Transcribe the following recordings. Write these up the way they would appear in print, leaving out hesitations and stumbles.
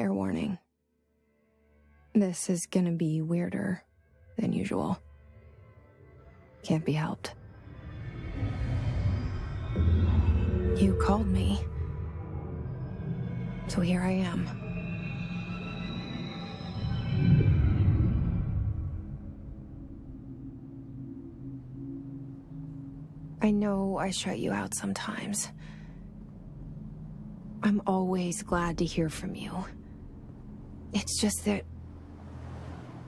Fair warning. This is gonna be weirder than usual. Can't be helped. You called me. So here I am. I know I shut you out sometimes. I'm always glad to hear from you. It's just that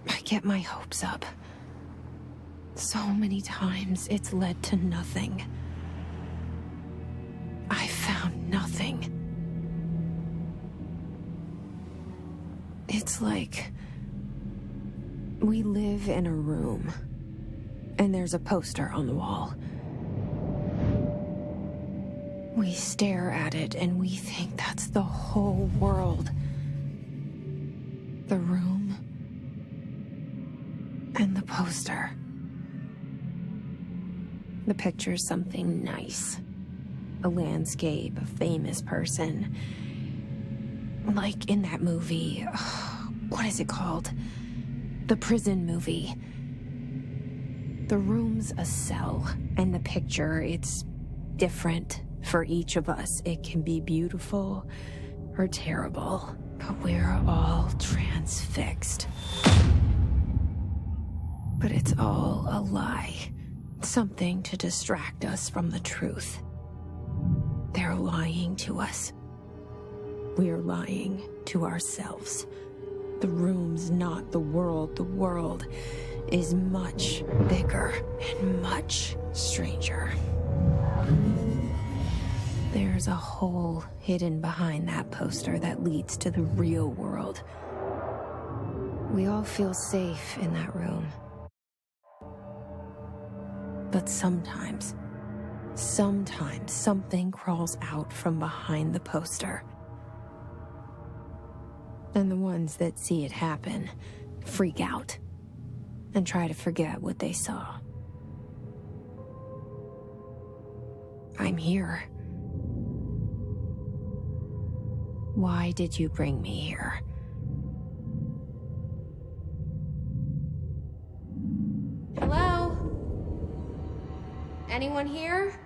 I get my hopes up. So many times it's led to nothing. I found nothing. It's like we live in a room, and there's a poster on the wall. We stare at it and we think that's the whole world. The room and the poster. The picture's something nice. A landscape, a famous person. Like in that movie, what is it called? The prison movie. The room's a cell, and the picture, it's different for each of us. It can be beautiful or terrible, but we're all transfixed. But it's all a lie. Something to distract us from the truth. They're lying to us. We're lying to ourselves. The room's not the world. The world is much bigger and much stranger. There's a hole hidden behind that poster that leads to the real world. We all feel safe in that room. But sometimes something crawls out from behind the poster. And the ones that see it happen freak out and try to forget what they saw. I'm here. Why did you bring me here? Hello? Anyone here?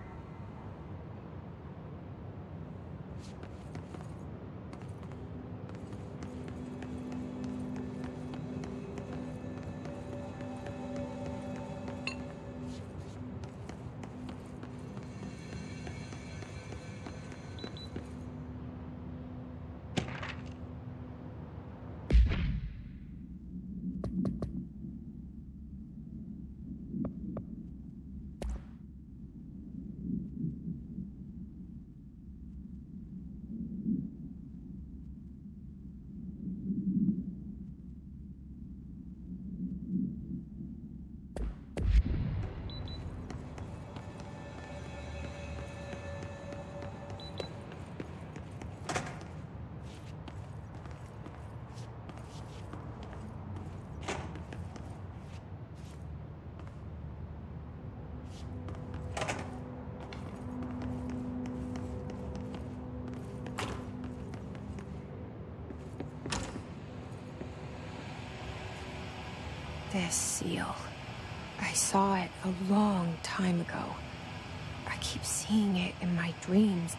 This seal. I saw it a long time ago. I keep seeing it in my dreams.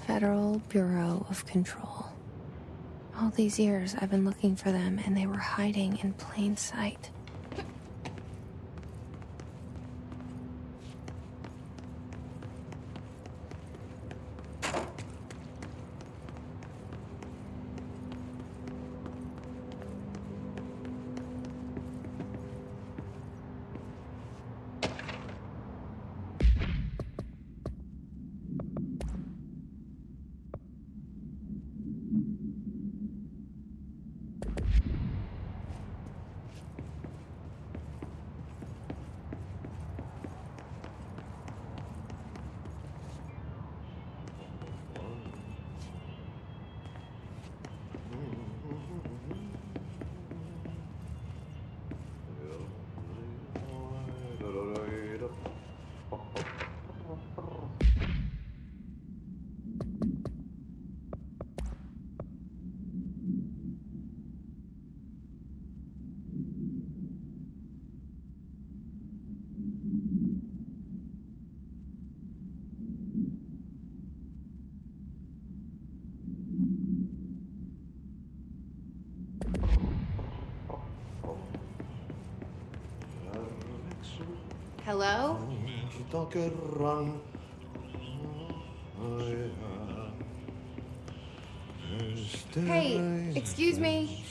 Federal Bureau of Control. All these years I've been looking for them, and they were hiding in plain sight. Hello? Hey, excuse me.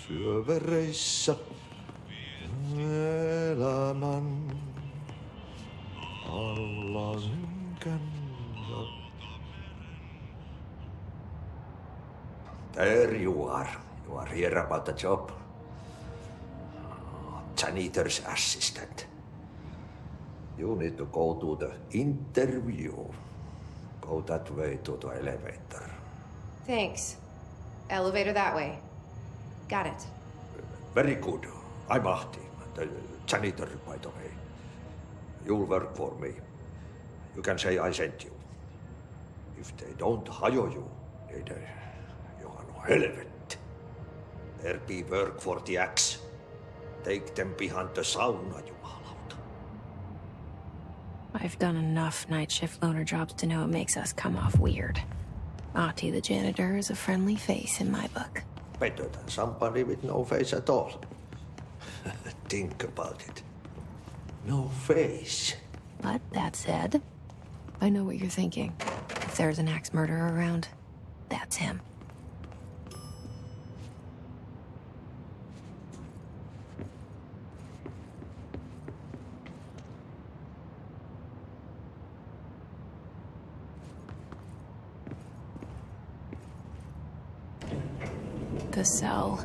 There you are. You are here about the job. Janitor's assistant. You need to go to the interview. Go that way to the elevator. Thanks. Elevator that way. Got it. Very good. I'm Ahti, the janitor, by the way. You'll work for me. You can say I sent you. If they don't hire you, then you are no helvet. There be work for the axe. Take them behind the sauna, you malauta. I've done enough night shift loner jobs to know it makes us come off weird. Ahti the janitor is a friendly face in my book. Better than somebody with no face at all. Think about it. No face. But that said, I know what you're thinking. If there's an axe murderer around, that's him. The cell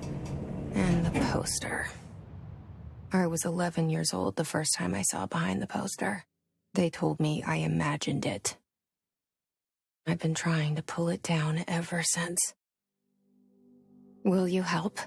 and the poster. I was 11 years old the first time I saw behind the poster. They told me I imagined it. I've been trying to pull it down ever since. Will you help?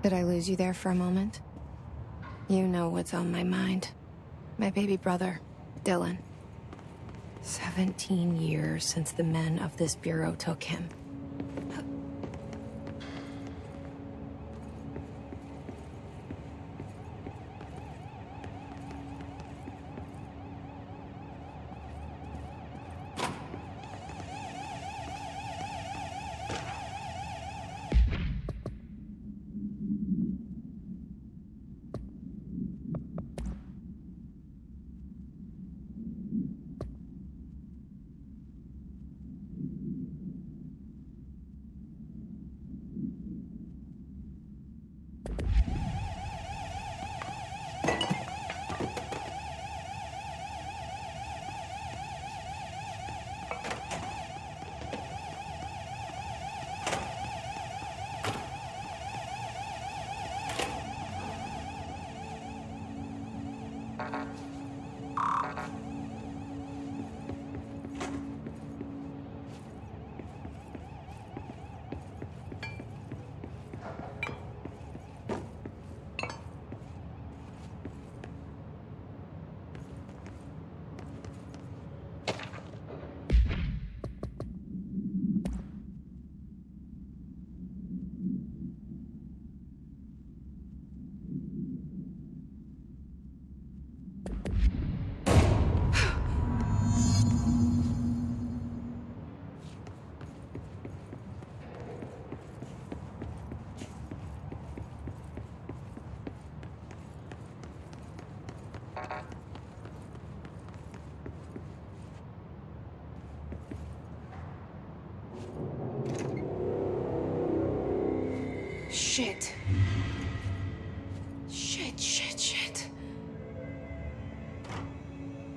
Did I lose you there for a moment? You know what's on my mind. My baby brother, Dylan. 17 years since the men of this bureau took him. Shit. Shit.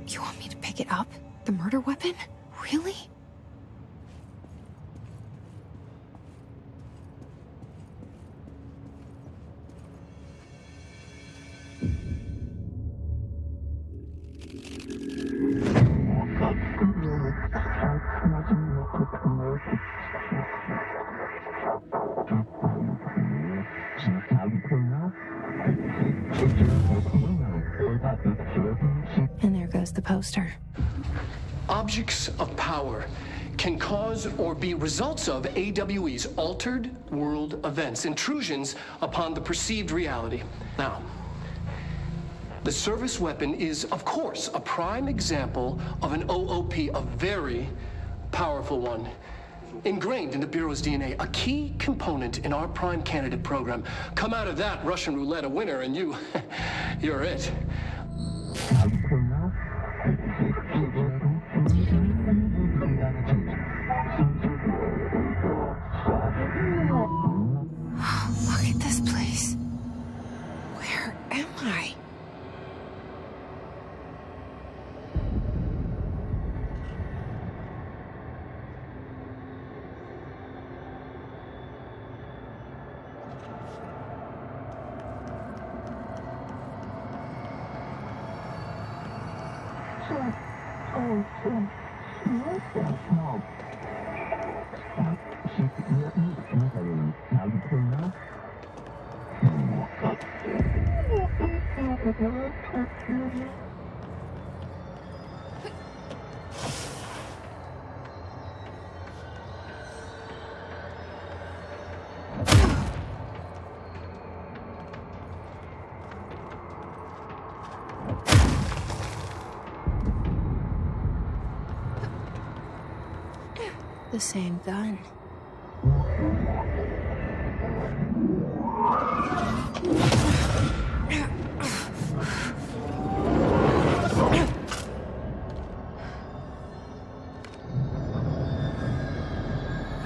You want me to pick it up? The murder weapon? Really? And there goes the poster. Objects of power can cause or be results of AWE's altered world events, intrusions upon the perceived reality. Now, the service weapon is, of course, a prime example of an OOP, a very powerful one. Ingrained in the Bureau's DNA, a key component in our prime candidate program. Come out of that Russian roulette a winner and you're it. Look at this place. Where am I? The same gun.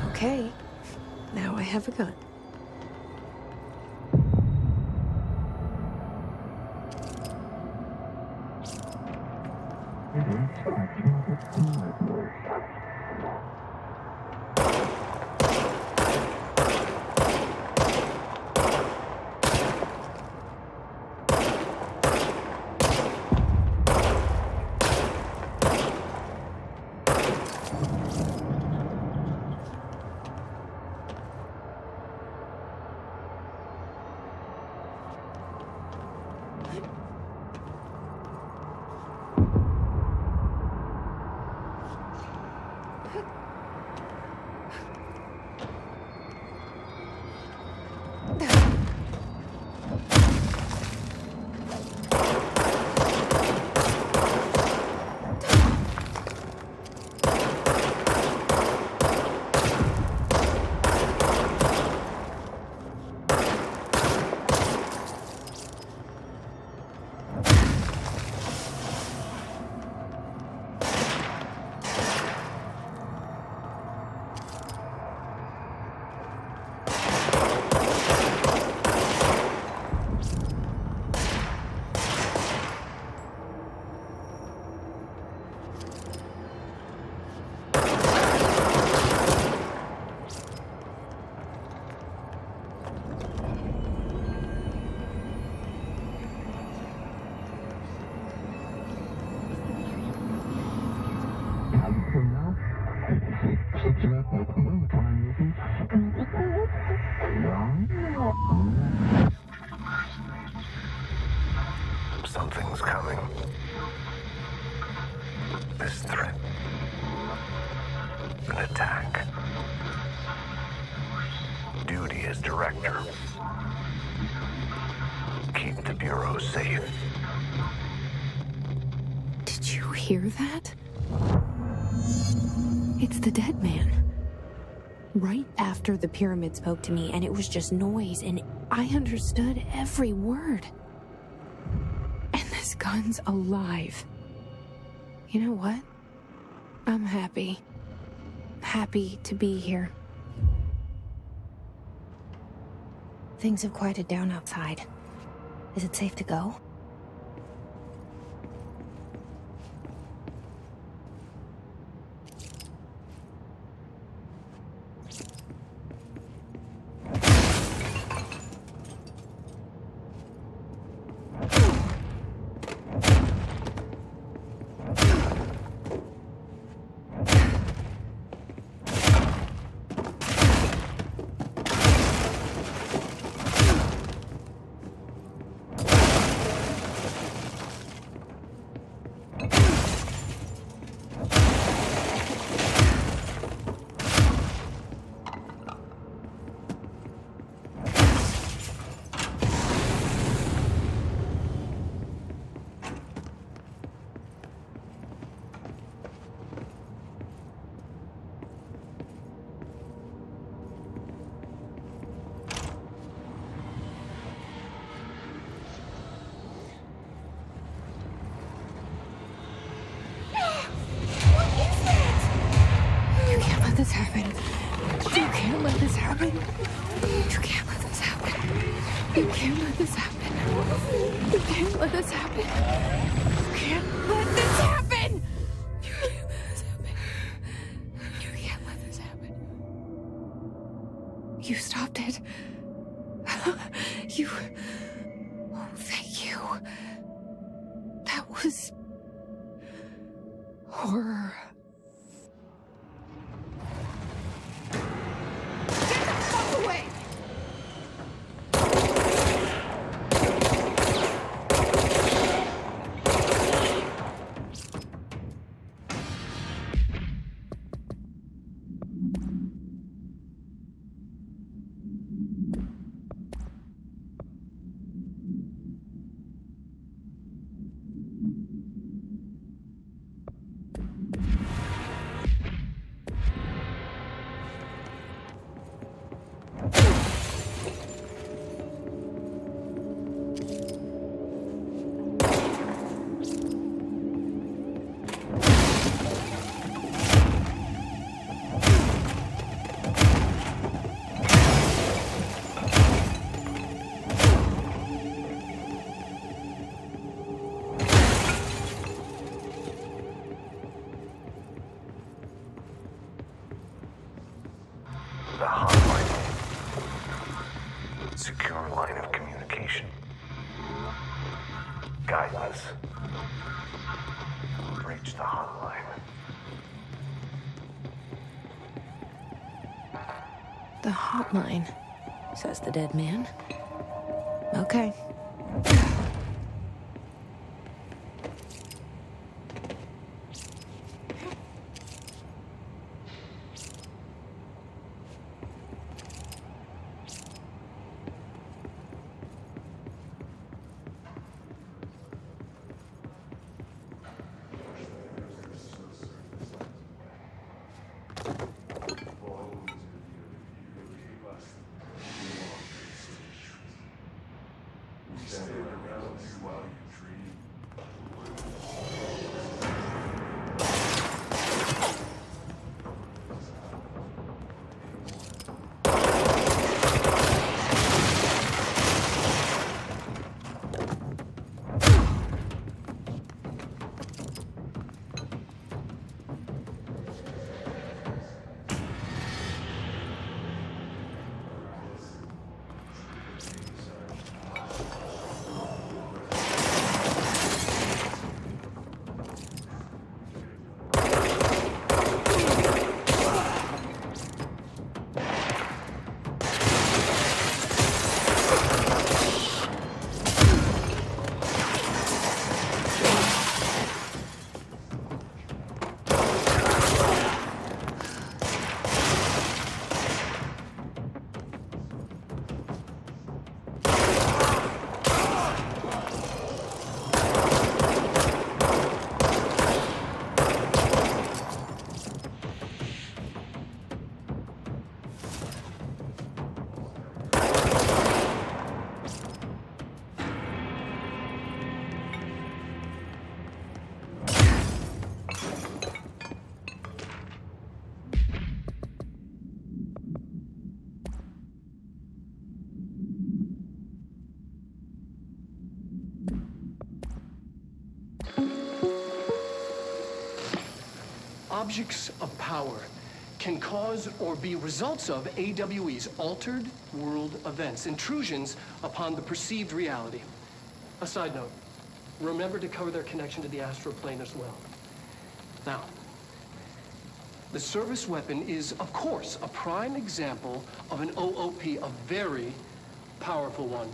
Okay, now I have a gun. Something's coming. This threat. An attack. Duty as director. Keep the Bureau safe. Did you hear that? It's the dead man. Right after the pyramid spoke to me, and it was just noise, and I understood every word. And this gun's alive. You know what? I'm happy. Happy to be here. Things have quieted down outside. Is it safe to go? This happen. You can't let this happen. You can't let this happen. You can't let this happen. You can't let this happen. You can't let this happen. You can't let this happen. You can't let this happen. You stopped it. You... Oh, thank you. That was... horror. The hotline. Secure line of communication. Guide us. Reach the hotline. The hotline, says the dead man. Okay. objects of power can cause or be results of AWE's altered world events, intrusions upon the perceived reality. A side note, remember to cover their connection to the Astral Plane as well. Now, the service weapon is, of course, a prime example of an OOP, a very powerful one.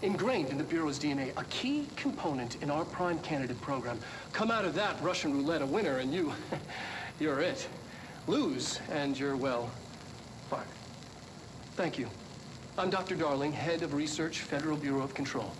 Ingrained in the Bureau's DNA, a key component in our prime candidate program. Come out of that Russian roulette a winner and you're it. Lose and you're, well, fired. Thank you. I'm Dr. Darling, head of research, Federal Bureau of Control.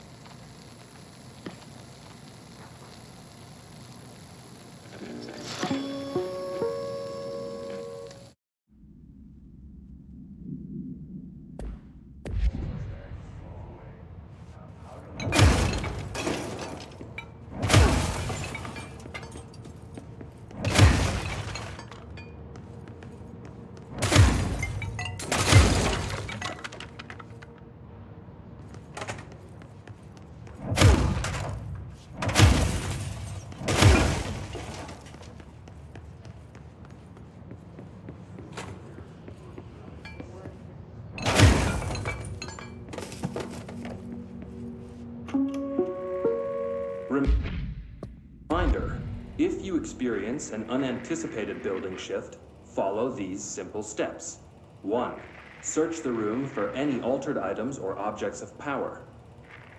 Reminder, if you experience an unanticipated building shift, follow these simple steps. 1. Search the room for any altered items or objects of power.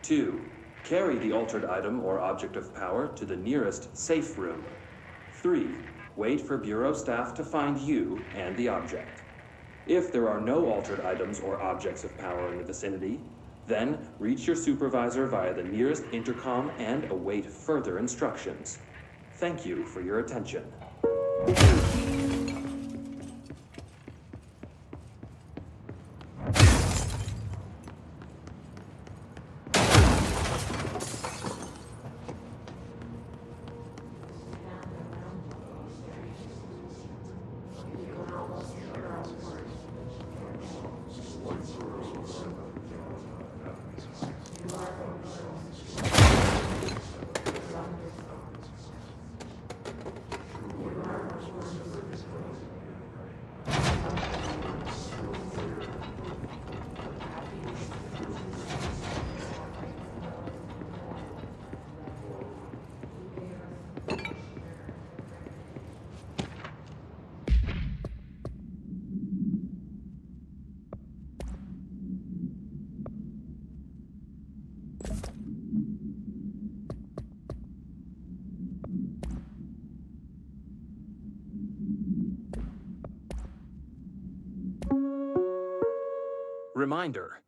2. Carry the altered item or object of power to the nearest safe room. 3. Wait for Bureau staff to find you and the object. If there are no altered items or objects of power in the vicinity, then reach your supervisor via the nearest intercom and await further instructions. Thank you for your attention. Reminder.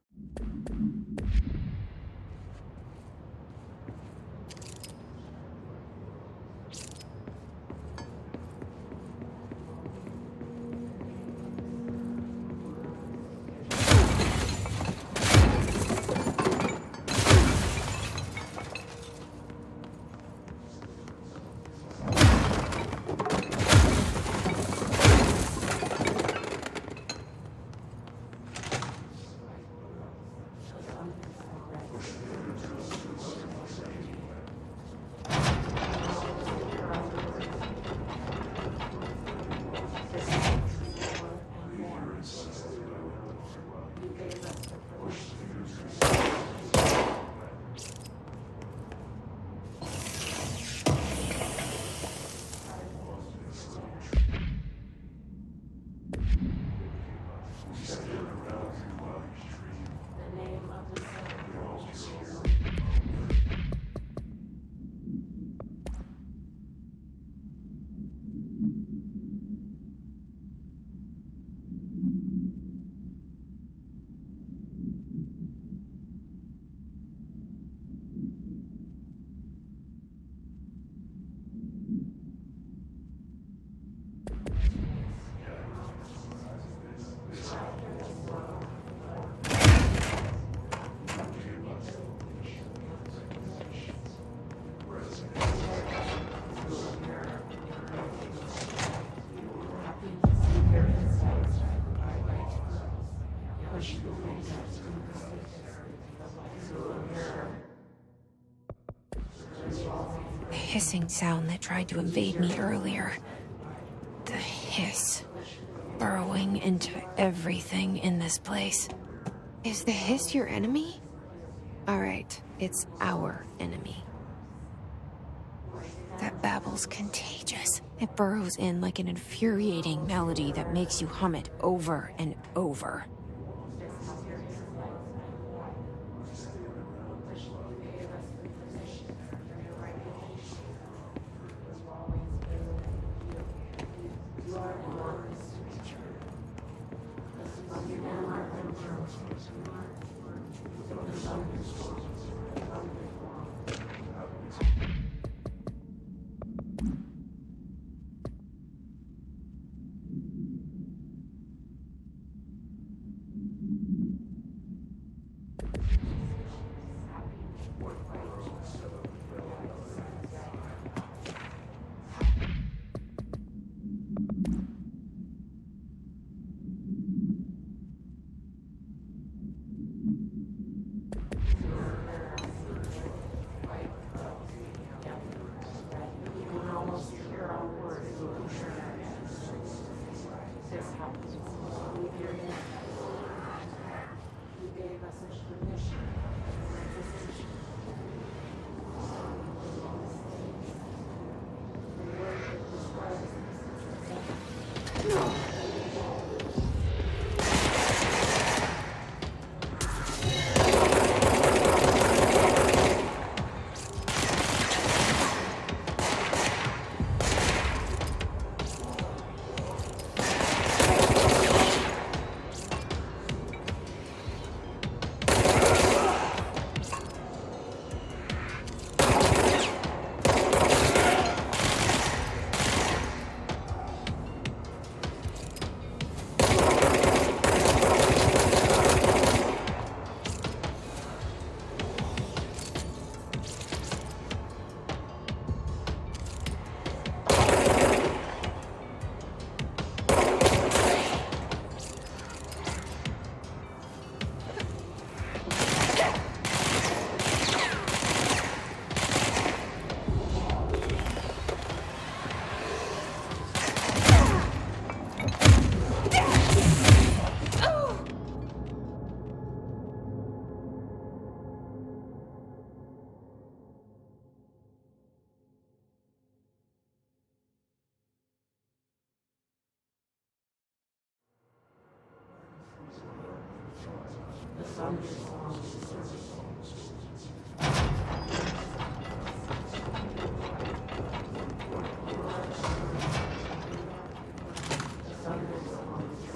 hissing sound that tried to invade me earlier. The hiss. Burrowing into everything in this place. Is the hiss your enemy? Alright, it's our enemy. That babble's contagious. It burrows in like an infuriating melody that makes you hum it over and over.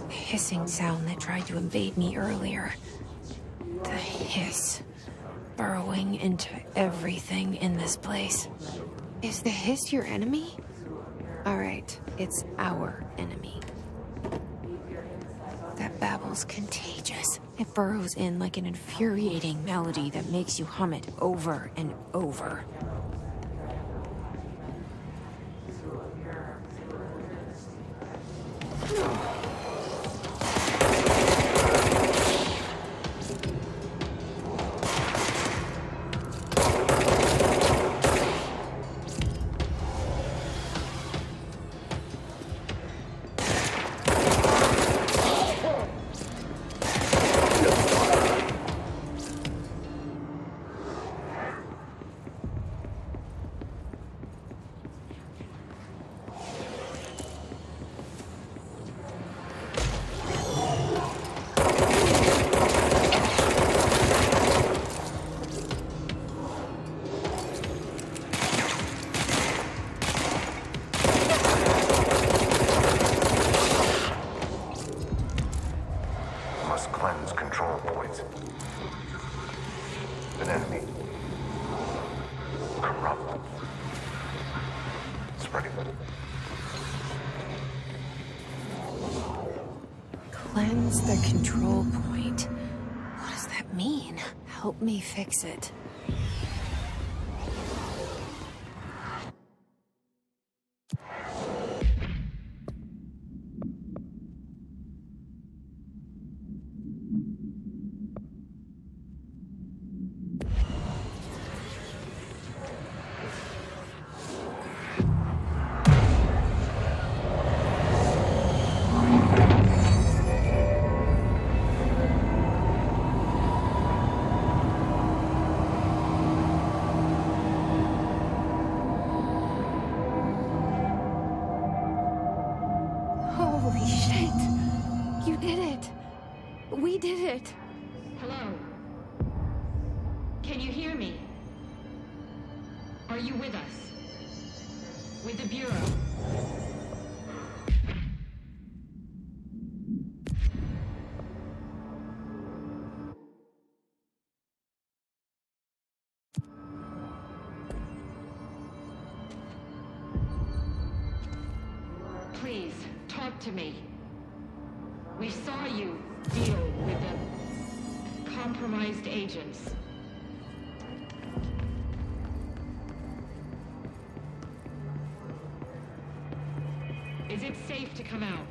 Hissing sound that tried to invade me earlier. The hiss. Burrowing into everything in this place. Is the hiss your enemy? Alright, it's our enemy. That babble's contagious. It burrows in like an infuriating melody that makes you hum it over and over. Cleanse the control point. What does that mean? Help me fix it. We did it! Hello? Can you hear me? Are you with us? With the Bureau? Please, talk to me. We saw you deal with the compromised agents. Is it safe to come out?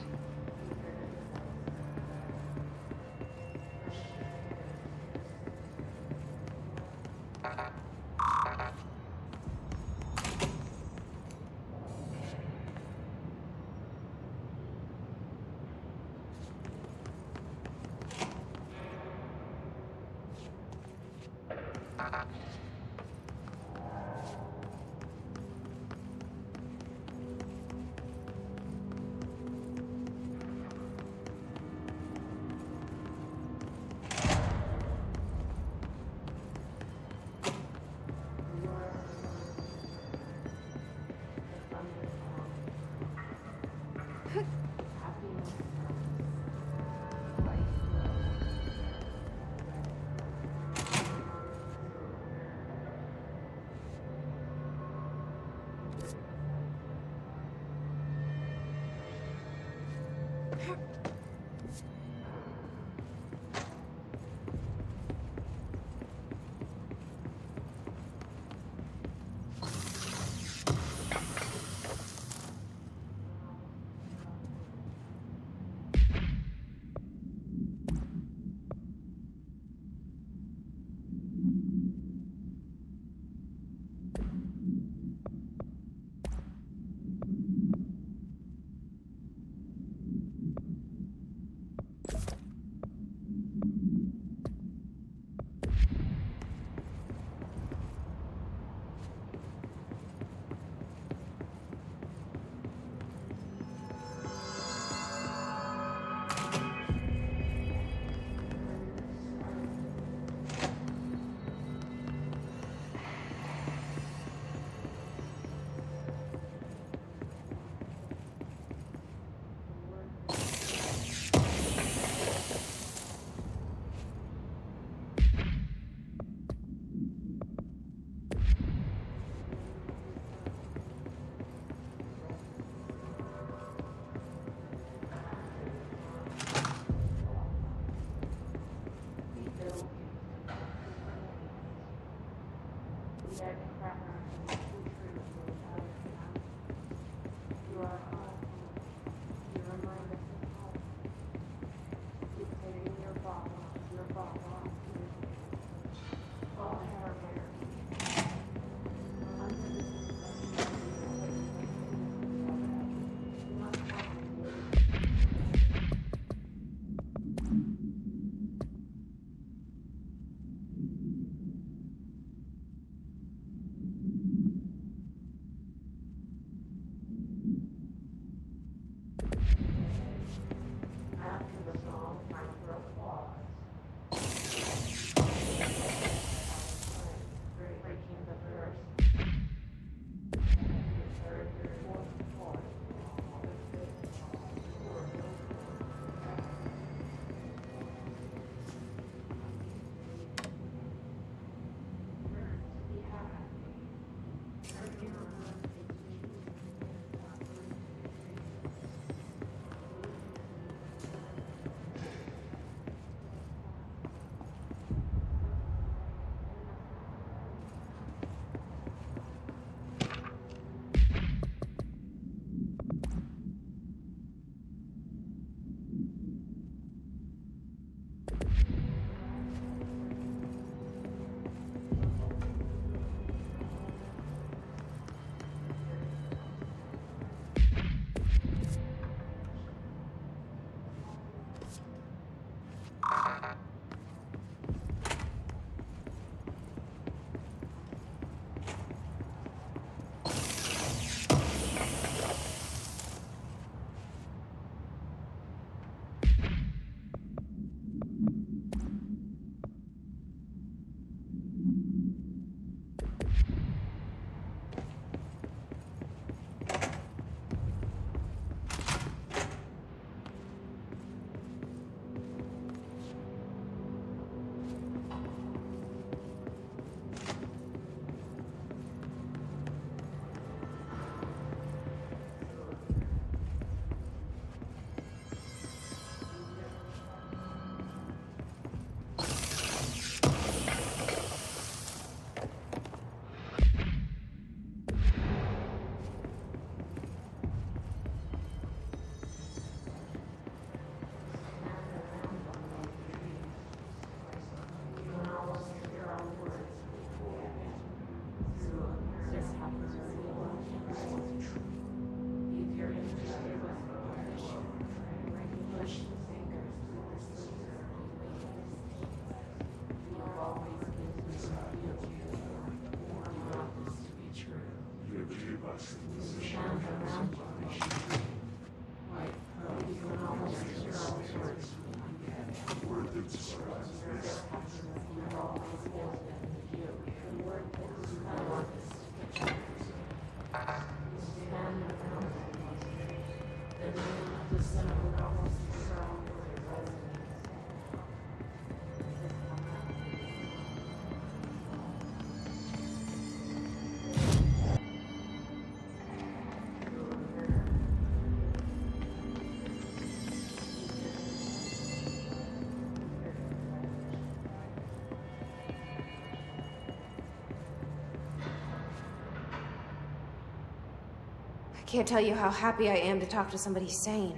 I can't tell you how happy I am to talk to somebody sane.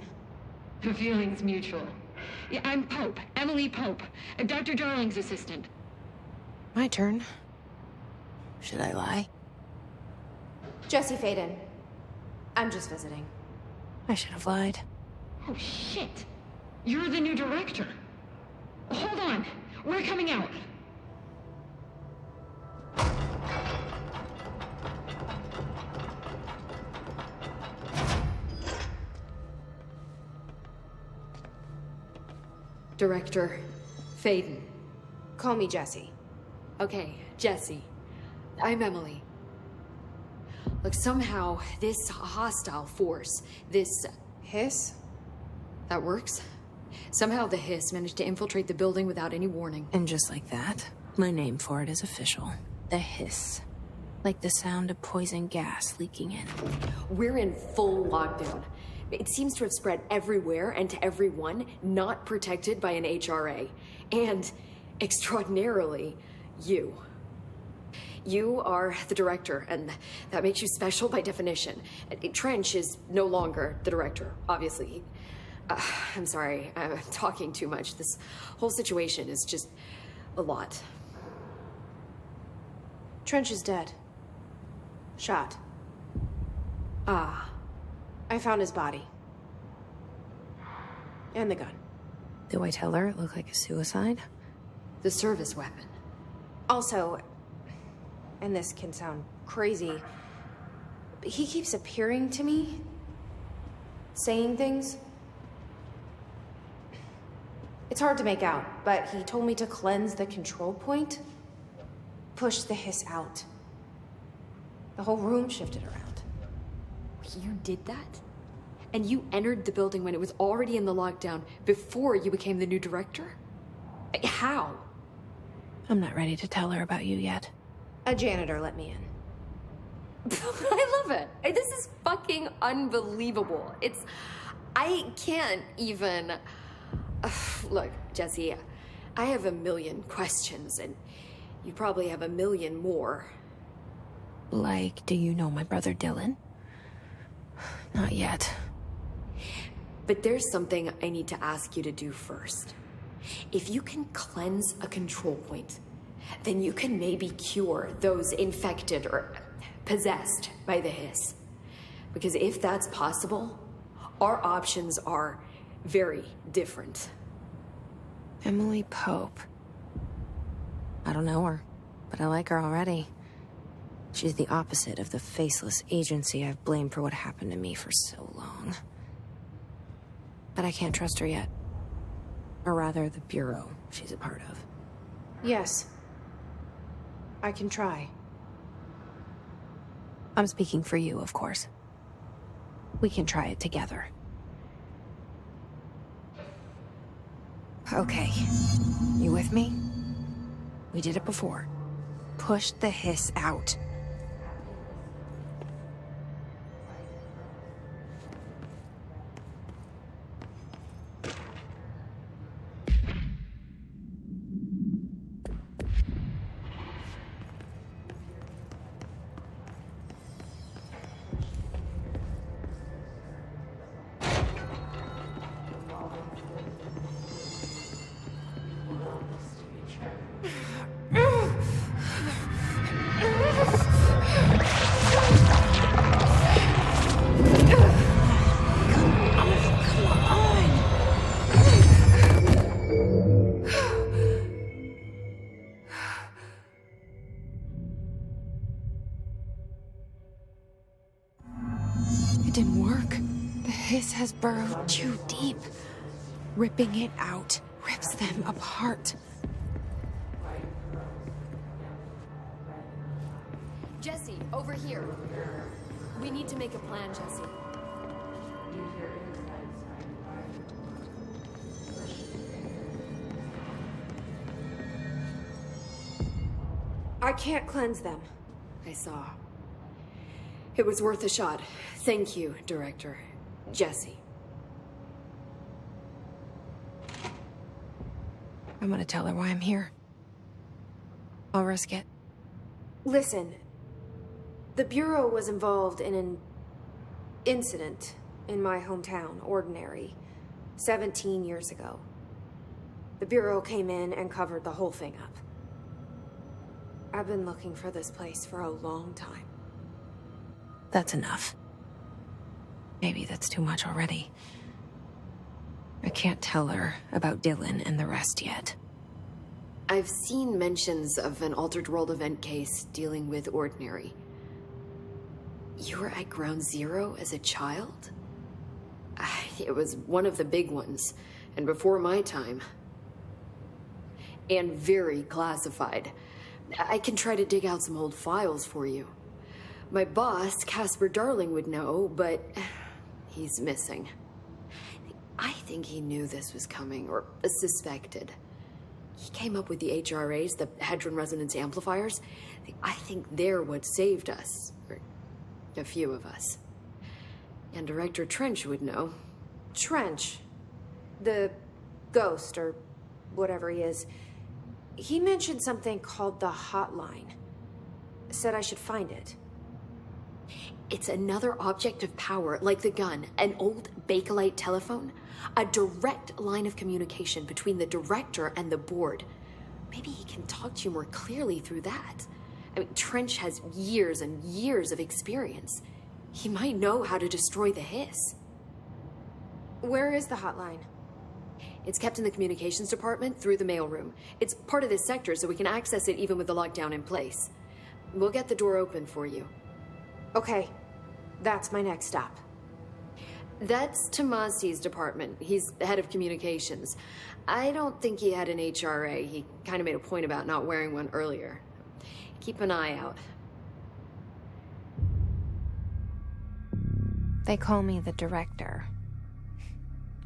The feeling's mutual. Yeah, I'm Pope, Emily Pope, Dr. Darling's assistant. My turn. Should I lie? Jesse Faden. I'm just visiting. I should have lied. Oh, shit. You're the new director. Hold on. We're coming out. Director Faden. Call me Jesse. Okay, Jesse. I'm Emily. Look, somehow this hostile force, this... Hiss? That works? Somehow the hiss managed to infiltrate the building without any warning. And just like that, my name for it is official. The hiss. Like the sound of poison gas leaking in. We're in full lockdown. It seems to have spread everywhere and to everyone not protected by an HRA. And, extraordinarily, you. You are the director, and that makes you special by definition. Trench is no longer the director, obviously. I'm sorry, I'm talking too much. This whole situation is just a lot. Trench is dead. Shot. Ah. I found his body. And the gun. Do I tell her it looked like a suicide? The service weapon. Also, and this can sound crazy, but he keeps appearing to me, saying things. It's hard to make out, but he told me to cleanse the control point, push the hiss out. The whole room shifted around. You did that? And you entered the building when it was already in the lockdown before you became the new director? How? I'm not ready to tell her about you yet. A janitor let me in. I love it. This is fucking unbelievable. I can't even... Look, Jesse, I have a million questions, and you probably have a million more. Like, do you know my brother Dylan? Not yet. But there's something I need to ask you to do first. If you can cleanse a control point, then you can maybe cure those infected or possessed by the hiss. Because if that's possible, our options are very different. Emily Pope. I don't know her, but I like her already. She's the opposite of the faceless agency I've blamed for what happened to me for so long. But I can't trust her yet. Or rather, the bureau she's a part of. Yes. I can try. I'm speaking for you, of course. We can try it together. Okay. You with me? We did it before. Push the hiss out. Has burrowed too deep. Ripping it out rips them apart. Jesse, over here. We need to make a plan, Jesse. I can't cleanse them. I saw. It was worth a shot. Thank you, Director. Jesse. I'm gonna tell her why I'm here. I'll risk it. Listen, the Bureau was involved in an incident in my hometown, Ordinary, 17 years ago. The Bureau came in and covered the whole thing up. I've been looking for this place for a long time. That's enough. Maybe that's too much already. I can't tell her about Dylan and the rest yet. I've seen mentions of an Altered World event case dealing with Ordinary. You were at Ground Zero as a child? It was one of the big ones, and before my time. And very classified. I can try to dig out some old files for you. My boss, Casper Darling, would know, but he's missing. I think he knew this was coming, or suspected. He came up with the HRAs, the Hedron Resonance Amplifiers. I think they're what saved us, or a few of us. And Director Trench would know. Trench? The ghost, or whatever he is. He mentioned something called the hotline. Said I should find it. It's another object of power, like the gun, an old Bakelite telephone. A direct line of communication between the director and the board. Maybe he can talk to you more clearly through that. I mean, Trench has years and years of experience. He might know how to destroy the hiss. Where is the hotline? It's kept in the communications department through the mailroom. It's part of this sector, so we can access it even with the lockdown in place. We'll get the door open for you. Okay, that's my next stop. That's Tomasi's department. He's the head of communications. I don't think he had an HRA. He kind of made a point about not wearing one earlier. Keep an eye out. They call me the director.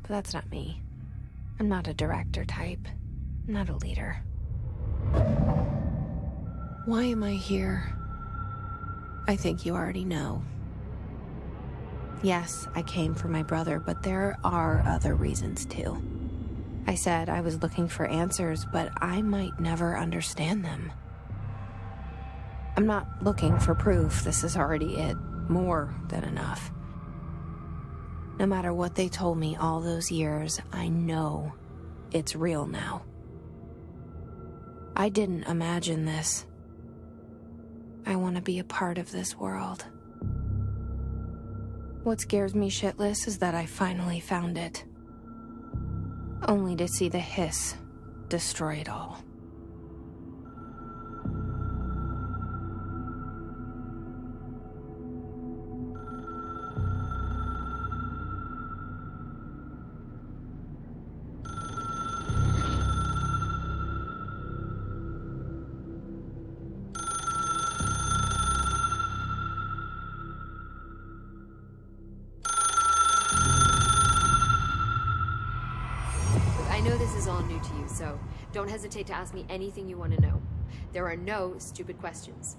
But that's not me. I'm not a director type. I'm not a leader. Why am I here? I think you already know. Yes, I came for my brother, but there are other reasons too. I said I was looking for answers, but I might never understand them. I'm not looking for proof. This is already it. More than enough. No matter what they told me all those years, I know it's real now. I didn't imagine this. I want to be a part of this world. What scares me shitless is that I finally found it. Only to see the hiss destroy it all. I know this is all new to you, so don't hesitate to ask me anything you want to know. There are no stupid questions.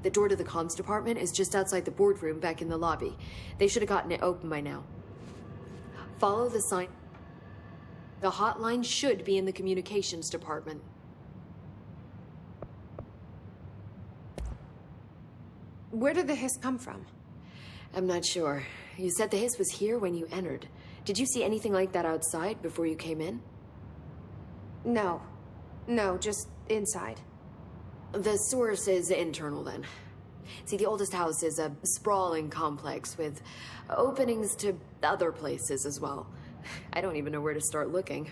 The door to the comms department is just outside the boardroom back in the lobby. They should have gotten it open by now. Follow the sign. The hotline should be in the communications department. Where did the hiss come from? I'm not sure. You said the hiss was here when you entered. Did you see anything like that outside before you came in? No. No, just inside. The source is internal then. See, the oldest house is a sprawling complex with openings to other places as well. I don't even know where to start looking.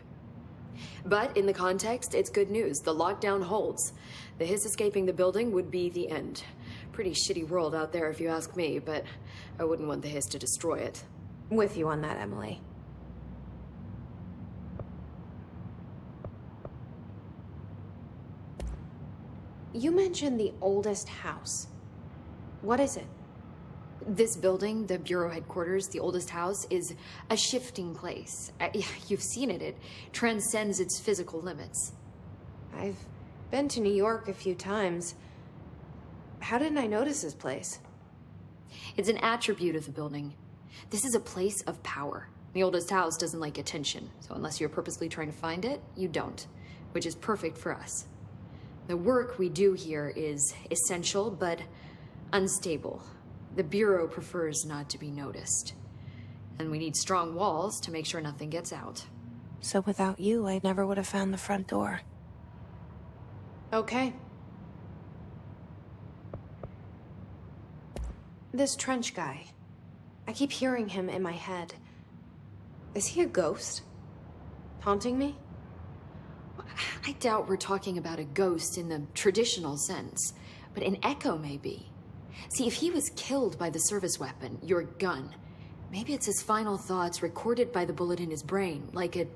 But in the context, it's good news. The lockdown holds. The hiss escaping the building would be the end. Pretty shitty world out there if you ask me, but I wouldn't want the hiss to destroy it. With you on that, Emily. You mentioned the oldest house. What is it? This building, the Bureau headquarters, the oldest house, is a shifting place. You've seen it. It transcends its physical limits. I've been to New York a few times. How didn't I notice this place? It's an attribute of the building. This is a place of power. The oldest house doesn't like attention, so unless you're purposely trying to find it, you don't, which is perfect for us. The work we do here is essential, but unstable. The Bureau prefers not to be noticed. And we need strong walls to make sure nothing gets out. So without you, I never would have found the front door. Okay. This Trench guy. I keep hearing him in my head. Is he a ghost? Haunting me? I doubt we're talking about a ghost in the traditional sense, but an echo maybe. See, if he was killed by the service weapon, your gun, maybe it's his final thoughts recorded by the bullet in his brain, like a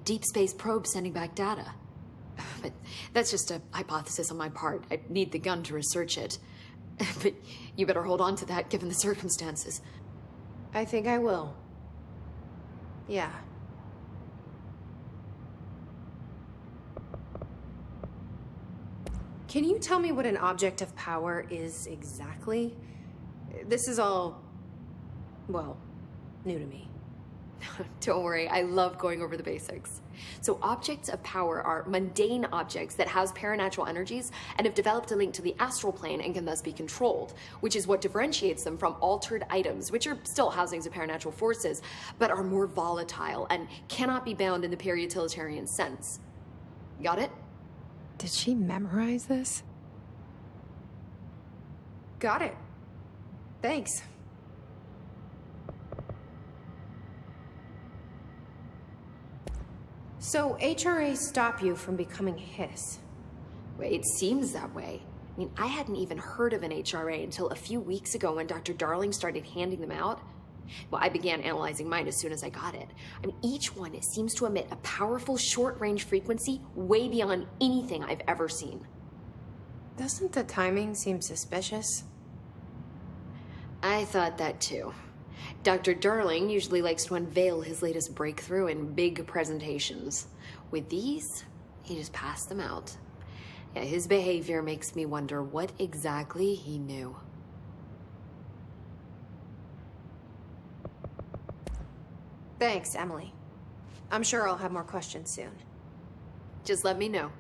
deep space probe sending back data. But that's just a hypothesis on my part. I'd need the gun to research it. But you better hold on to that given the circumstances. I think I will. Yeah. Can you tell me what an object of power is exactly? This is all, well, new to me. Don't worry, I love going over the basics. So objects of power are mundane objects that house paranatural energies and have developed a link to the astral plane and can thus be controlled, which is what differentiates them from altered items, which are still housings of paranatural forces, but are more volatile and cannot be bound in the peri-utilitarian sense. Got it? Did she memorize this? Got it. Thanks. So HRAs stop you from becoming Hiss? Well, it seems that way. I mean, I hadn't even heard of an HRA until a few weeks ago when Dr. Darling started handing them out. Well, I began analyzing mine as soon as I got it. I mean, each one seems to emit a powerful short-range frequency way beyond anything I've ever seen. Doesn't the timing seem suspicious? I thought that too. Dr. Darling usually likes to unveil his latest breakthrough in big presentations. With these, he just passed them out. Yeah, his behavior makes me wonder what exactly he knew. Thanks, Emily. I'm sure I'll have more questions soon. Just let me know.